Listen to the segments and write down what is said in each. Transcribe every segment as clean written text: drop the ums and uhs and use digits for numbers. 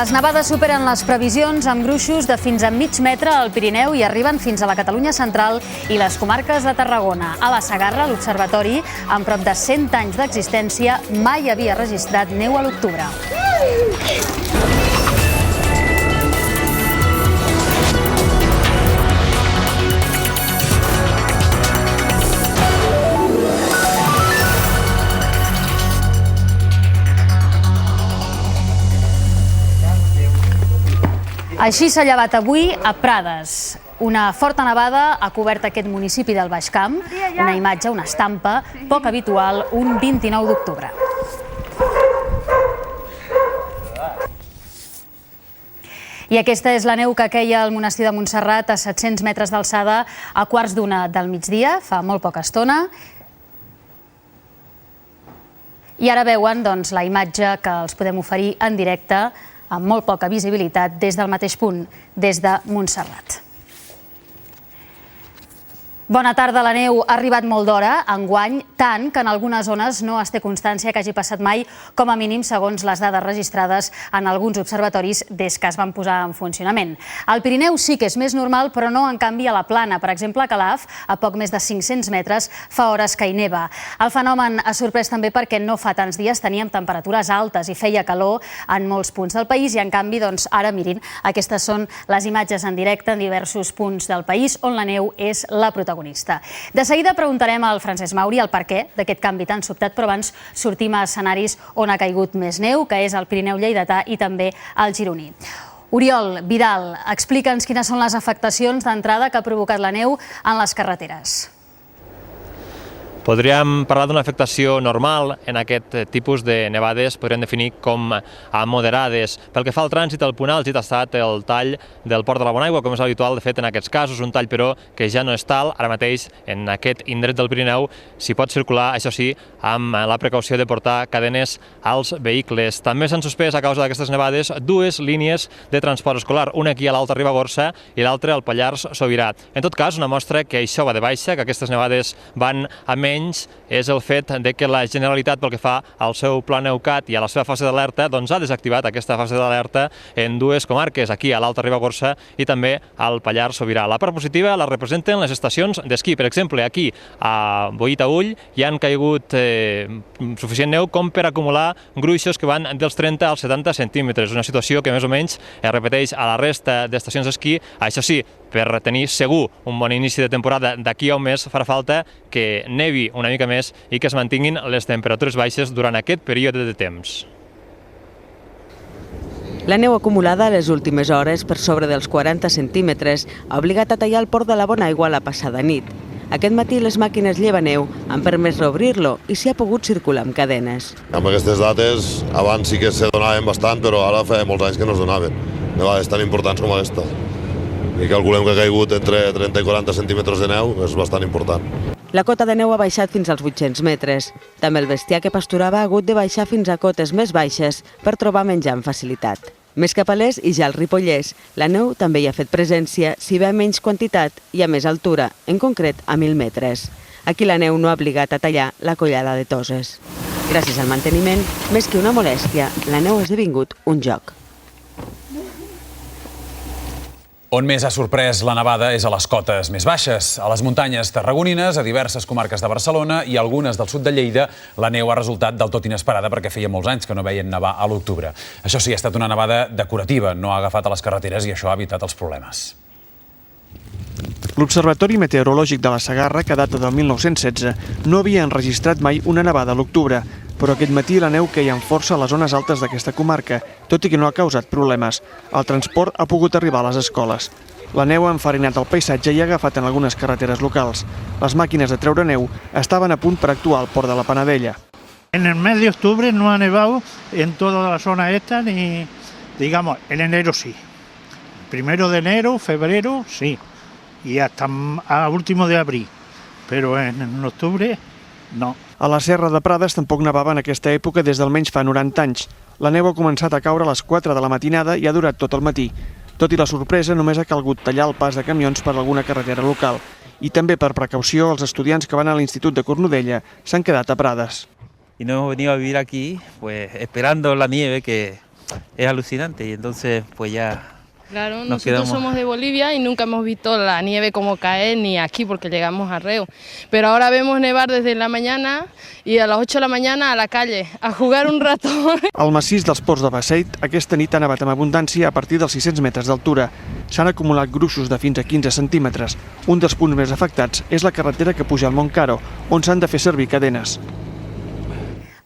Les nevades superen les previsions amb gruixos de fins a mig metre al Pirineu i arriben fins a la Catalunya central i les comarques de Tarragona. A la Segarra, l'observatori, amb prop de 100 anys d'existència, mai havia registrat neu a l'octubre. Així s'ha llevat avui a Prades. Una forta nevada ha cobert aquest municipi del Baix Camp, una imatge, una estampa poc habitual un 29 d'octubre. I aquesta és la neu que queia al monestir de Montserrat a 700 metres d'alçada a quarts d'una del migdia, fa molt poca estona. I ara veuen la imatge que els podem oferir en directe amb molt poca visibilitat des del mateix punt, des de Montserrat. Bona tarda. La neu ha arribat molt d'hora, enguany, tant que en algunes zones no es té constància que hagi passat mai, com a mínim segons les dades registrades en alguns observatoris des que es van posar en funcionament. Al Pirineu sí que és més normal, però no en canvi a la Plana. Per exemple, a Calaf, a poc més de 500 metres, fa hores que hi neva. El fenomen ha sorprès també perquè no fa tants dies teníem temperatures altes i feia calor en molts punts del país i en canvi, ara mirin, aquestes són les imatges en directe en diversos punts del país on la neu és la protagonista. De seguida preguntarem al Francesc Mauri el perquè d'aquest canvi tan sobtat, però abans sortim a escenaris on ha caigut més neu, que és el Pirineu lleidatà i també el gironí. Oriol Vidal, explica'ns quines són les afectacions d'entrada que ha provocat la neu en les carreteres. Podríem parlar d'una afectació normal en aquest tipus de nevades, podríem definir com a moderades. Pel que fa al trànsit, el punt àlgid ha estat el tall del Port de la Bonaigua, com és habitual de fet en aquests casos, un tall però que ja no és tal. Ara mateix en aquest indret del Pirineu s'hi pot circular, això sí, amb la precaució de portar cadenes als vehicles. També s'han suspès a causa d'aquestes nevades dues línies de transport escolar, una aquí a l'Alta Ribagorça i l'altra al Pallars Sobirà. En tot cas, una mostra que això va de baixa, que aquestes nevades van a menys, és el fet de que la Generalitat, pel que fa al seu pla Neucat i a la seva fase d'alerta, ha desactivat aquesta fase d'alerta en dues comarques, aquí a l'Alta Ribagorça i també al Pallars Sobirà. La part positiva la representen les estacions d'esquí. Per exemple, aquí a Boí-Taüll hi han caigut suficient neu com per acumular gruixos que van dels 30 als 70 centímetres, una situació que més o menys es repeteix a la resta d'estacions d'esquí. Això sí, per tenir segur un bon inici de temporada d'aquí a un mes farà falta que nevi una mica més i que es mantinguin les temperatures baixes durant aquest període de temps. La neu acumulada a les últimes hores per sobre dels 40 centímetres ha obligat a tallar el Port de la Bonaigua la passada nit. Aquest matí les màquines llevaneu han permès reobrir-lo i s'hi ha pogut circular amb cadenes. Amb aquestes dates, abans sí que se donaven bastant, però ara fa molts anys que no es donaven. Nevades tan importants com aquesta. I calculem que ha caigut entre 30 i 40 centímetres de neu, és bastant important. La cota de neu ha baixat fins als 800 metres. També el bestiar que pasturava ha hagut de baixar fins a cotes més baixes per trobar menjar amb facilitat. Més cap a l'est i ja al Ripollès, la neu també hi ha fet presència, si bé a menys quantitat i a més altura, en concret a 1.000 metres. Aquí la neu no ha obligat a tallar la collada de Toses. Gràcies al manteniment, més que una molèstia, la neu ha esdevingut un joc. On més ha sorprès la nevada és a les cotes més baixes. A les muntanyes tarragonines, a diverses comarques de Barcelona i algunes del sud de Lleida, la neu ha resultat del tot inesperada perquè feia molts anys que no veien nevar a l'octubre. Això sí, ha estat una nevada decorativa, no ha agafat a les carreteres i això ha evitat els problemes. L'Observatori Meteorològic de la Segarra, que data del 1916, no havia enregistrat mai una nevada a l'octubre, però aquest matí la neu queia amb força a les zones altes d'aquesta comarca, tot i que no ha causat problemes. El transport ha pogut arribar a les escoles. La neu ha enfarinat el paisatge i ha agafat en algunes carreteres locals. Les màquines de treure neu estaven a punt per actuar al port de la Panadella. En el mes de octubre no ha nevado en toda la zona esta, ni, digamos, en enero sí. 1 de enero, febrero, sí. Y hasta a último de abril. Pero en octubre, no. A la Serra de Prades tampoc nevava en aquesta època des d'almenys fa 90 anys. La neu ha començat a caure a les 4 de la matinada i ha durat tot el matí. Tot i la sorpresa, només ha calgut tallar el pas de camions per alguna carretera local. I també per precaució, els estudiants que van a l'Institut de Cornudella s'han quedat a Prades. Y nos hemos venido a vivir aquí, pues esperando la nieve que es alucinante y entonces pues ya... Claro, Nos nosotros quedamos. somos de Bolivia y nunca hemos visto la nieve como caer ni aquí porque llegamos a Reu. Pero ahora vemos nevar desde la mañana y a las 8 de la mañana a la calle, a jugar un rato. Al massís dels Ports de Beseit aquesta nit ha nevat amb abundància a partir dels 600 metres d'altura. S'han acumulat gruixos de fins a 15 centímetres. Un dels punts més afectats és la carretera que puja al Montcaro, on s'han de fer servir cadenes.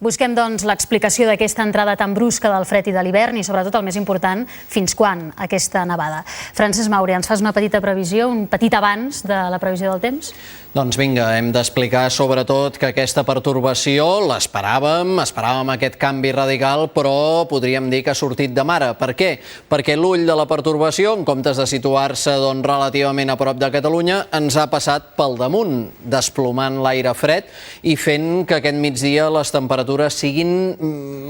Busquem, doncs, l'explicació d'aquesta entrada tan brusca del fred i de l'hivern i, sobretot, el més important, fins quan aquesta nevada. Francesc Mauri, ens fas una petita previsió, un petit avanç de la previsió del temps? Doncs vinga, hem d'explicar sobretot que aquesta pertorbació l'esperàvem aquest canvi radical, però podríem dir que ha sortit de mare. Per què? Perquè l'ull de la pertorbació, en comptes de situar-se relativament a prop de Catalunya, ens ha passat pel damunt, desplomant l'aire fred i fent que aquest migdia les temperatures siguin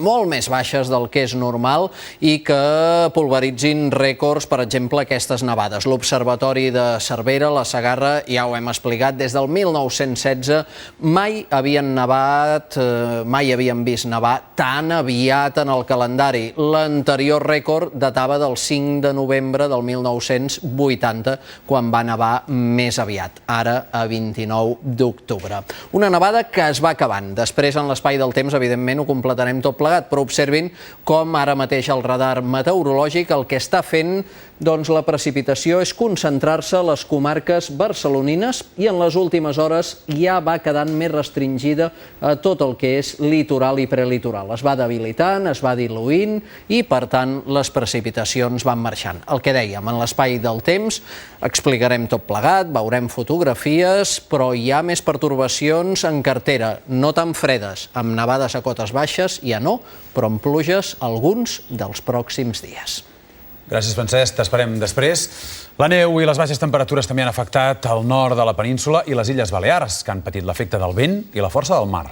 molt més baixes del que és normal i que pulveritzin rècords, per exemple, aquestes nevades. L'Observatori de Cervera, la Segarra, ja ho hem explicat, des del 1916 mai havien vist nevar tan aviat en el calendari. L'anterior rècord datava del 5 de novembre del 1980, quan va nevar més aviat, ara a 29 d'octubre. Una nevada que es va acabant. Després, en l'espai del temps, evidentment, ho completarem tot plegat, però observin com ara mateix el radar meteorològic el que està fent la precipitació és concentrar-se a les comarques barcelonines i en les últimes hores ja va quedant més restringida a tot el que és litoral i prelitoral. Es va debilitant, es va diluint i, per tant, les precipitacions van marxant. El que dèiem, en l'espai del temps explicarem tot plegat, veurem fotografies, però hi ha més pertorbacions en cartera, no tan fredes, amb nevades a cotes baixes, ja no, però amb pluges alguns dels pròxims dies. Gràcies, Francesc. T'esperem després. La neu i les baixes temperatures també han afectat el nord de la península i les Illes Balears, que han patit l'efecte del vent i la força del mar.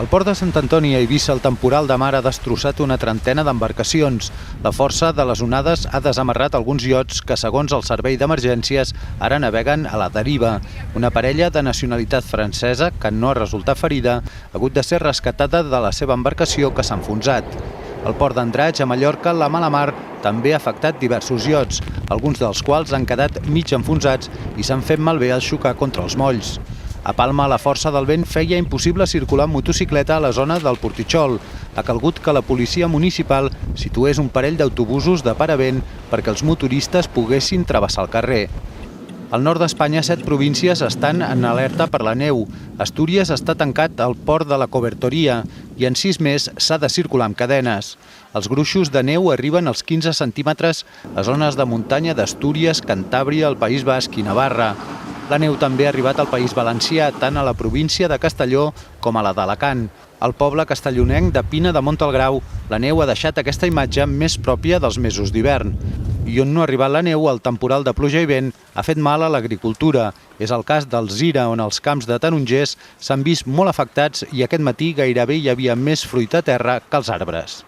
Al port de Sant Antoni a Eivissa, el temporal de mar ha destrossat una trentena d'embarcacions. La força de les onades ha desamarrat alguns iots que, segons el servei d'emergències, ara naveguen a la deriva. Una parella de nacionalitat francesa, que no ha resultat ferida, ha hagut de ser rescatada de la seva embarcació que s'ha enfonsat. Al port d'Andratx, a Mallorca, la mala mar també ha afectat diversos iots, alguns dels quals han quedat mig enfonsats i s'han fet malbé al xocar contra els molls. A Palma, la força del vent feia impossible circular amb motocicleta a la zona del Portitxol. Ha calgut que la policia municipal situés un parell d'autobusos de paravent perquè els motoristes poguessin travessar el carrer. Al nord d'Espanya, 7 províncies estan en alerta per la neu. Astúries està tancat al port de la Cobertoria i en 6 més s'ha de circular amb cadenes. Els gruixos de neu arriben als 15 centímetres a zones de muntanya d'Astúries, Cantàbria, el País Basc i Navarra. La neu també ha arribat al País Valencià, tant a la província de Castelló com a la d'Alacant. Al poble castellonenc de Pina de Montalgrau, la neu ha deixat aquesta imatge més pròpia dels mesos d'hivern. I on no ha arribat la neu, el temporal de pluja i vent ha fet mal a l'agricultura. És el cas d'Alzira, on els camps de tarongers s'han vist molt afectats i aquest matí gairebé hi havia més fruita a terra que els arbres.